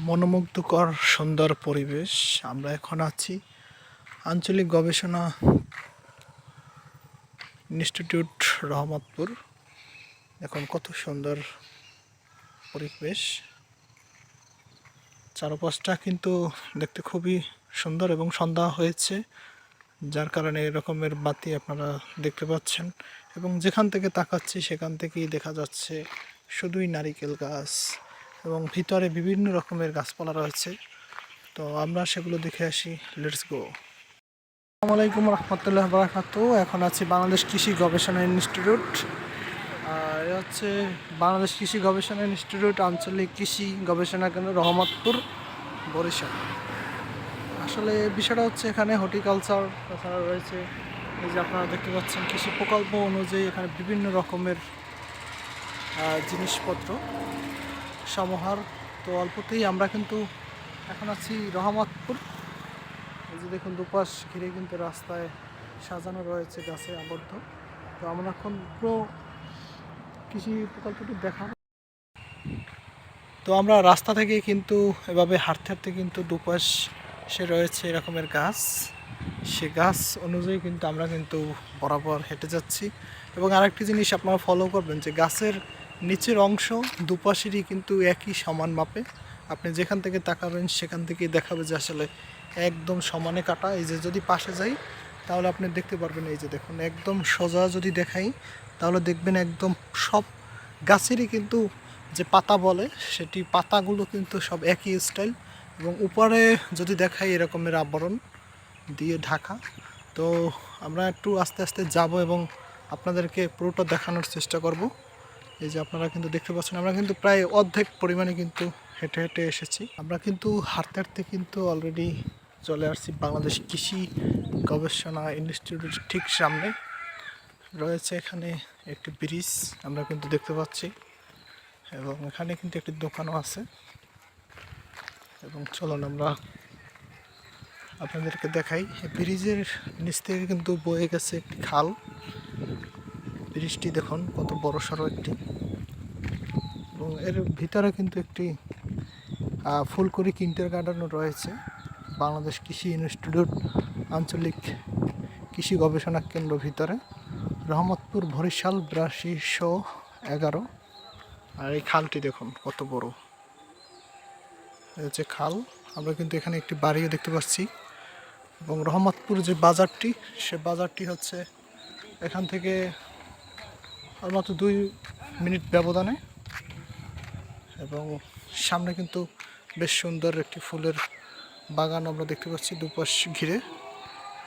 মনোমুগ্ধকর সুন্দর পরিবেশ। আমরা এখন আছি আঞ্চলিক গবেষণা ইনস্টিটিউট রহমতপুর। এখন কত সুন্দর পরিবেশ, চারপাশটা কিন্তু দেখতে খুবই সুন্দর এবং সন্ধ্যা হয়েছে, যার কারণে এরকমের বাতি আপনারা দেখতে পাচ্ছেন। এবং যেখান থেকে তাকাচ্ছি সেখান থেকেই দেখা যাচ্ছে শুধুই নারিকেল গাছ এবং ভিতরে বিভিন্ন রকমের গাছপালা রয়েছে। তো আমরা সেগুলো দেখে আসি। Let's go. আসসালামু আলাইকুম রহমতুল্লাহ বারাকাতু। এখন আছি বাংলাদেশ কৃষি গবেষণা ইনস্টিটিউট। আর এ হচ্ছে বাংলাদেশ কৃষি গবেষণা ইনস্টিটিউট আঞ্চলিক কৃষি গবেষণা কেন্দ্র রহমতপুর, বরিশাল। আসলে বিষয়টা হচ্ছে এখানে হর্টিকালচার, তাছাড়া রয়েছে এই যে আপনারা দেখতে পাচ্ছেন কৃষি প্রকল্প অনুযায়ী এখানে বিভিন্ন রকমের জিনিসপত্র সমাহার। তো অল্পতেই আমরা কিন্তু এখন আছি রহমতপুর। এই যে দেখুন দুপাশ ঘিরে কিন্তু রাস্তায় সাজানো রয়েছে গাছে আবদ্ধ। তো আমরা এখন পুরো কৃষি প্রকল্পটি দেখাবো। তো আমরা রাস্তা থেকে কিন্তু এভাবে হাঁটতে হাঁটতে কিন্তু দুপাশে রয়েছে এরকমের গাছ, সে গাছ অনুযায়ী কিন্তু আমরা কিন্তু বরাবর হেঁটে যাচ্ছি। এবং আরেকটি জিনিস আপনারা ফলো করবেন যে গাছের নিচের অংশ দুপাশেরই কিন্তু একই সমান মাপে। আপনি যেখান থেকে তাকাবেন সেখান থেকেই দেখাবে যে আসলে একদম সমানে কাটা। এই যে যদি পাশে যাই তাহলে আপনি দেখতে পারবেন, এই যে দেখুন একদম সোজা যদি দেখাই তাহলে দেখবেন একদম সব গাছেরই কিন্তু যে পাতা বলে সেটি পাতাগুলো কিন্তু সব একই স্টাইল। এবং উপরে যদি দেখাই এরকমের আবরণ দিয়ে ঢাকা। তো আমরা একটু আস্তে আস্তে যাব এবং আপনাদেরকে পুরোটা দেখানোর চেষ্টা করব। এই যে আপনারা কিন্তু দেখতে পাচ্ছেন আমরা কিন্তু প্রায় অর্ধেক পরিমাণে কিন্তু হেঁটে হেঁটে এসেছি। আমরা কিন্তু হাঁটতে হাঁটতে কিন্তু অলরেডি চলে আসছি বাংলাদেশ কৃষি গবেষণা ইনস্টিটিউটের ঠিক সামনে। রয়েছে এখানে একটি ব্রিজ আমরা কিন্তু দেখতে পাচ্ছি, এবং এখানে কিন্তু একটি দোকানও আছে। এবং চলুন আমরা আপনাদেরকে দেখাই। ব্রিজের নিচ থেকে কিন্তু বয়ে গেছে একটি খাল। ব্রিজটি দেখুন কত বড় সড়ো একটি, এবং এর ভিতরে কিন্তু একটি ফুলকড়ি কিন্ডারগার্টেনও রয়েছে। বাংলাদেশ কৃষি ইনস্টিটিউট আঞ্চলিক কৃষি গবেষণা কেন্দ্র ভিতরে রহমতপুর, বরিশাল ৮২১১। আর এই খালটি দেখুন কত বড়, হচ্ছে খাল। আমরা কিন্তু এখানে একটি বাড়িও দেখতে পাচ্ছি। এবং রহমতপুর যে বাজারটি, সে বাজারটি হচ্ছে এখান থেকে আর মাত্র ২ মিনিট ব্যবধানে। এবং সামনে কিন্তু বেশ সুন্দর একটি ফুলের বাগান আমরা দেখতে পাচ্ছি দুপাশ ঘিরে।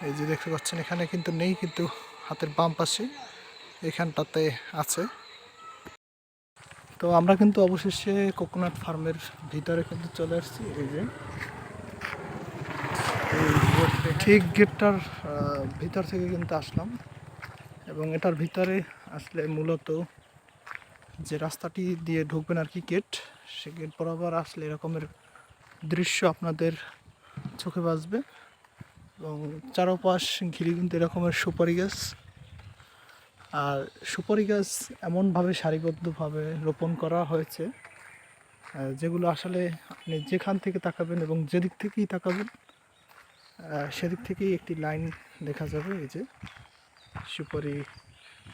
এই যে দেখতে পাচ্ছেন এখানে কিন্তু নেই, কিন্তু হাতের বাম পাশে এখানটাতে আছে। তো আমরা কিন্তু অবশেষে কোকোনাট ফার্মের ভিতরে কিন্তু চলে আসছি। এই যে ঠিক গেটটার ভিতর থেকে কিন্তু আসলাম। এবং এটার ভিতরে আসলে মূলত যে রাস্তাটি দিয়ে ঢুকবেন আর কি গেট, সে গেট বরাবর আসলে এরকমের দৃশ্য আপনাদের চোখে বাজবে। এবং চারপাশ ঘিরে কিন্তু এরকমের সুপারি গাছ। আর সুপারি গাছ এমনভাবে সারিবদ্ধভাবে রোপণ করা হয়েছে যেগুলো আসলে আপনি যেখান থেকে তাকাবেন এবং যেদিক থেকেই তাকাবেন সেদিক থেকেই একটি লাইন দেখা যাবে। এই যে সুপারি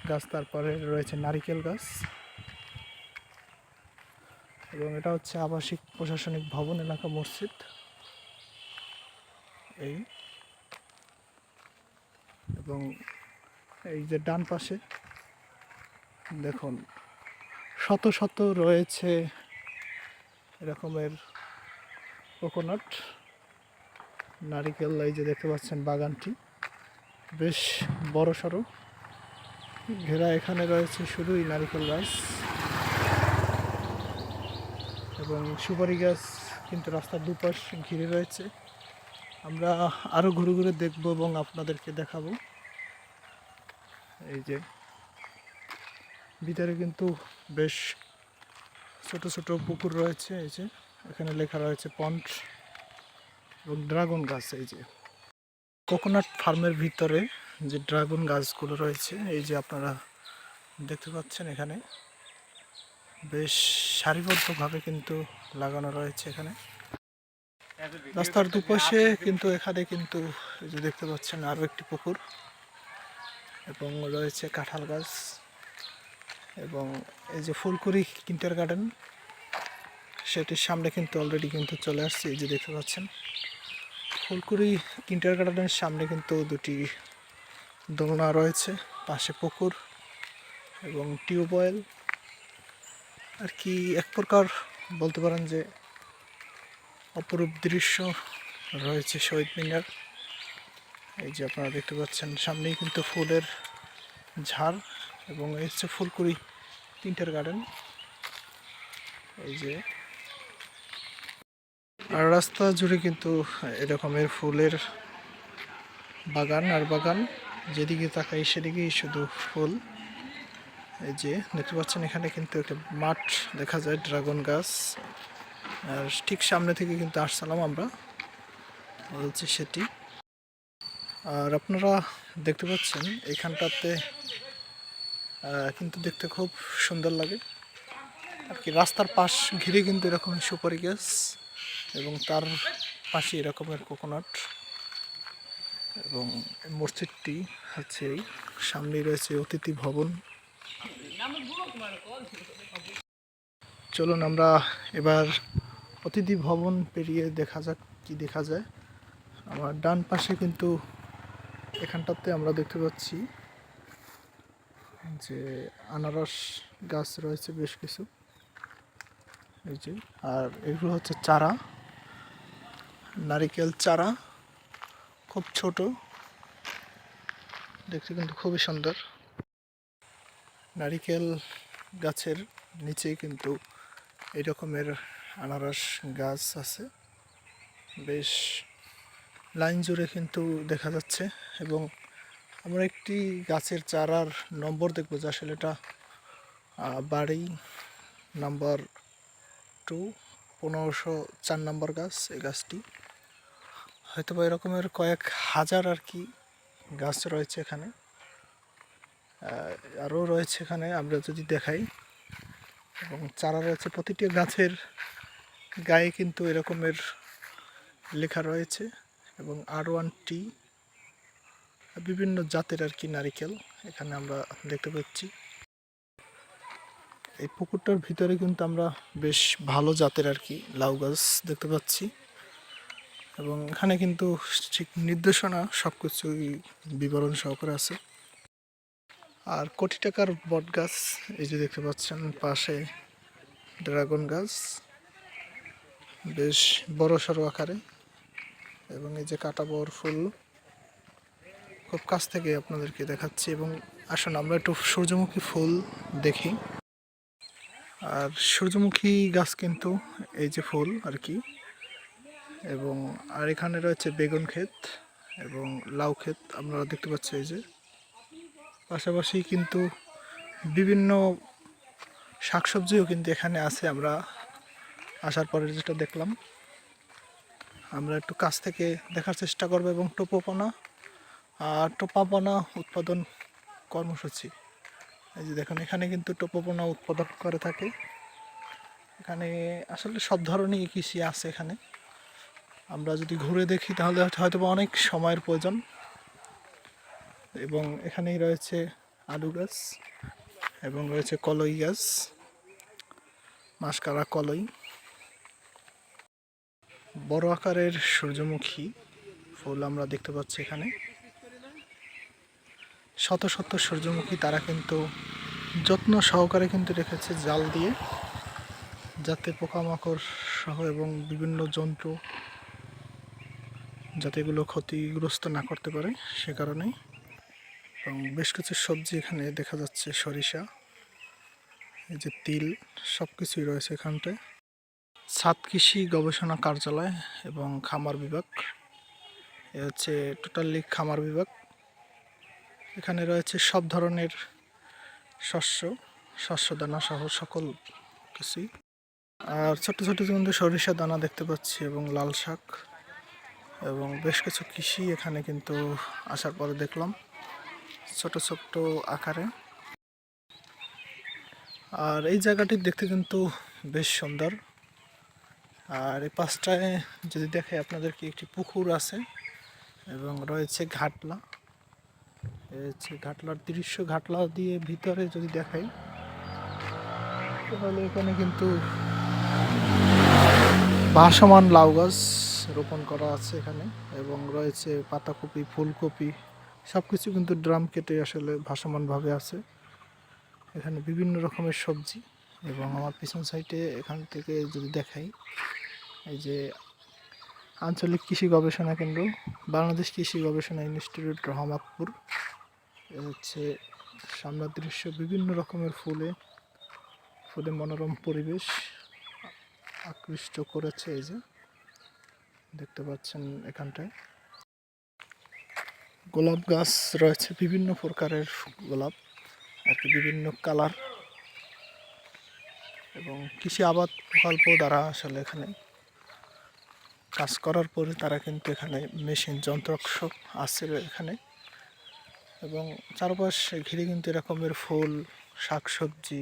গাছ, তারপরে রয়েছে নারিকেল গাছ। এবং এটা হচ্ছে আবাসিক প্রশাসনিক ভবন এলাকা মসজিদ। এই এবং এই যে ডান পাশে দেখুন শত শত রয়েছে এরকমের কোকোনাট, নারিকেল। এই যে দেখতে পাচ্ছেন বাগানটি বেশ বড় সড়ো ঘেরা। এখানে রয়েছে শুধুই নারিকেল গাছ এবং সুপারি গাছ কিন্তু রাস্তার দুপাশ ঘিরে রয়েছে। আমরা আরও ঘুরে ঘুরে দেখব এবং আপনাদেরকে দেখাবো। এই যে ভিতরে কিন্তু বেশ ছোট ছোট পুকুর রয়েছে। এই যে এখানে লেখা রয়েছে পন্ড এবং ড্রাগন গাছ। এই যে কোকোনাট ফার্মের ভিতরে যে ড্রাগন গাছগুলো রয়েছে, এই যে আপনারা দেখতে পাচ্ছেন এখানে বেশ সারিবদ্ধভাবে কিন্তু লাগানো রয়েছে এখানে। রাস্তার দুপাশে কিন্তু এখানে কিন্তু এই যে দেখতে পাচ্ছেন আরও একটি পুকুর এবং রয়েছে কাঁঠাল গাছ এবং এই যে ফুলকুড়ি কিন্টার গার্ডেন সেটির সামনে কিন্তু অলরেডি কিন্তু চলে আসছে। এই যে দেখতে পাচ্ছেন ফুলকুড়ি কিন্টার গার্ডেনের সামনে কিন্তু দুটি দোলনা রয়েছে, পাশে পুকুর এবং টিউবওয়েল আর কি এক প্রকার বলতে পারেন যে অপরূপ দৃশ্য রয়েছে শহীদ মিনার। এই যে আপনারা দেখতে পাচ্ছেন সামনেই কিন্তু ফুলের ঝাড় এবং এই হচ্ছে ফুলকুড়ি কিন্টার গার্ডেন। এই যে আর রাস্তা জুড়ে কিন্তু এরকমের ফুলের বাগান আর বাগান, যেদিকে তাকাই সেদিকেই শুধু ফুল। এই যে দেখতে পাচ্ছেন এখানে কিন্তু একটা মাঠ দেখা যায়, ড্রাগন গাছ, আর ঠিক সামনে থেকে কিন্তু আসছিলাম আমরা, হচ্ছে সেটি। আর আপনারা দেখতে পাচ্ছেন এইখানটাতে কিন্তু দেখতে খুব সুন্দর লাগে আর কি। রাস্তার পাশ ঘিরে কিন্তু এরকম সুপারি গাছ এবং তার পাশে এরকমের কোকোনাট এবং মসজিদটি হচ্ছে এই সামনেই রয়েছে অতিথি ভবন। চলুন আমরা এবার অতিথি ভবন পেরিয়ে দেখা যাক কি দেখা যায়। আমার ডান পাশে কিন্তু এখানটাতে আমরা দেখতে পাচ্ছি যে আনারস গাছ রয়েছে বেশ কিছু, এই যে। আর এগুলো হচ্ছে চারা, নারিকেল চারা, খুব ছোট, দেখতে কিন্তু খুবই সুন্দর। নারিকেল গাছের নিচেই কিন্তু এই রকমের আনারস গাছ আছে, বেশ লাইন জুড়ে কিন্তু দেখা যাচ্ছে। এবং আমরা একটি গাছের চারার নম্বর দেখবো যে আসলে এটা বাড়ি নাম্বার 2, 1504 নম্বর গাছ। এই গাছটি হয়তো বা এরকমের কয়েক হাজার আর কি গাছ রয়েছে এখানে, আরও রয়েছে এখানে আমরা যদি দেখাই। এবং চারা রয়েছে প্রতিটি গাছের গায়ে কিন্তু এরকমের লেখা রয়েছে এবং R1T বিভিন্ন জাতের আর কি নারিকেল এখানে আমরা দেখতে পাচ্ছি। এই পুকুরটার ভিতরে কিন্তু আমরা বেশ ভালো জাতের আর কি লাউ গাছ দেখতে পাচ্ছি এবং এখানে কিন্তু ঠিক নির্দেশনা সব কিছুই বিবরণ সহকারে আছে। আর কোটি টাকার বট গাছ এই যে দেখতে পাচ্ছেন, পাশে ড্রাগন গাছ বেশ বড় সড়ো আকারে এবং এই যে কাঁটাবর ফুল খুব কাছ থেকে আপনাদেরকে দেখাচ্ছি। এবং আসুন আমরা একটু সূর্যমুখী ফুল দেখি। আর সূর্যমুখী গাছ কিন্তু এই যে ফুল আর কি, এবং আর এখানে রয়েছে বেগুন ক্ষেত এবং লাউ ক্ষেত আপনারা দেখতে পাচ্ছি। এই যে পাশাপাশি কিন্তু বিভিন্ন শাকসবজিও কিন্তু এখানে আছে। আমরা আসার পরে যেটা দেখলাম, আমরা একটু কাছ থেকে দেখার চেষ্টা করব এবং টোপাপনা উৎপাদন কর্মসূচি, এই যে দেখুন এখানে কিন্তু টোপাপনা উৎপাদন করে থাকে। এখানে আসলে সব ধরনের কৃষি আছে এখানে। আমরা যদি ঘুরে দেখি তাহলে হয়তো অনেক সময়ের প্রয়োজন। এবং এখানেই রয়েছে আলু গাছ এবং রয়েছে কলই গাছ, মাসকারা কলই, বড় আকারের সূর্যমুখী ফুল আমরা দেখতে পাচ্ছি এখানে। শত শত সূর্যমুখী তারা কিন্তু যত্ন সহকারে কিন্তু রেখেছে জাল দিয়ে, যাতে পোকামাকড় সহ এবং বিভিন্ন জন্তু যাতে এগুলো ক্ষতিগ্রস্ত না করতে পারে সে কারণেই। এবং বেশ কিছু সবজি এখানে দেখা যাচ্ছে, সরিষা, এই যে তিল, সব কিছুই রয়েছে এখানটায়। ছাদ কৃষি গবেষণা কার্যালয় এবং খামার বিভাগ, এ হচ্ছে টোটালি খামার বিভাগ। এখানে রয়েছে সব ধরনের শস্য দানা সহ সকল কিছুই। আর ছোট ছোট কিন্তু সরিষা দানা দেখতে পাচ্ছি এবং লাল শাক এবং বেশ কিছু কৃষি এখানে কিন্তু আসার পরে দেখলাম ছোট ছোট আকারে। আর এই জায়গাটি দেখতে কিন্তু বেশ সুন্দর। আর এই পাশটায় যদি দেখে আপনাদেরকে একটি পুকুর আছে এবং রয়েছে ঘাটলা। এই হচ্ছে ঘাটলার দৃশ্য। ঘাটলা দিয়ে ভিতরে যদি দেখাই তাহলে এখানে কিন্তু ভাসমান লাউ গাছ রোপণ করা আছে এখানে, এবং রয়েছে পাতাকপি, ফুলকপি, সব কিছু কিন্তু ড্রাম কেটে আসলে ভাসমানভাবে আছে। এখানে বিভিন্ন রকমের সবজি, এবং আমার পিছন সাইডে এখান থেকে যদি দেখাই, এই যে আঞ্চলিক কৃষি গবেষণা কেন্দ্র, বাংলাদেশ কৃষি গবেষণা ইনস্টিটিউট রহমতপুর। এ হচ্ছে সামনের দৃশ্য। বিভিন্ন রকমের ফুলে মনোরম পরিবেশ আকৃষ্ট করেছে। এই যে দেখতে পাচ্ছেন এখানটায় গোলাপ গাছ রয়েছে, বিভিন্ন প্রকারের গোলাপ আর কি, বিভিন্ন কালার। এবং কৃষি আবাদ প্রকল্প দ্বারা আসলে এখানে কাজ করার পরে তারা কিন্তু এখানে মেশিন যন্ত্রাংশ আছে এখানে, এবং চারপাশে ঘিরে কিন্তু এরকমের ফুল, শাকসবজি,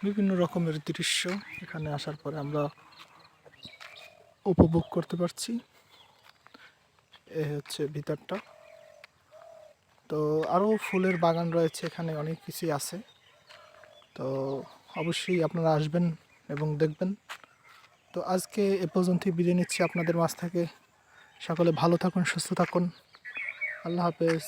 বিভিন্ন রকমের দৃশ্য এখানে আসার পরে আমরা উপভোগ করতে পারছি। এ হচ্ছে ভিতরটা। তো আরও ফুলের বাগান রয়েছে এখানে, অনেক কিছুই আছে। তো অবশ্যই আপনারা আসবেন এবং দেখবেন। তো আজকে এ পর্যন্তই বিদায় নিচ্ছি আপনাদের মাঝ থেকে। সকলে ভালো থাকুন, সুস্থ থাকুন। আল্লাহ হাফেজ।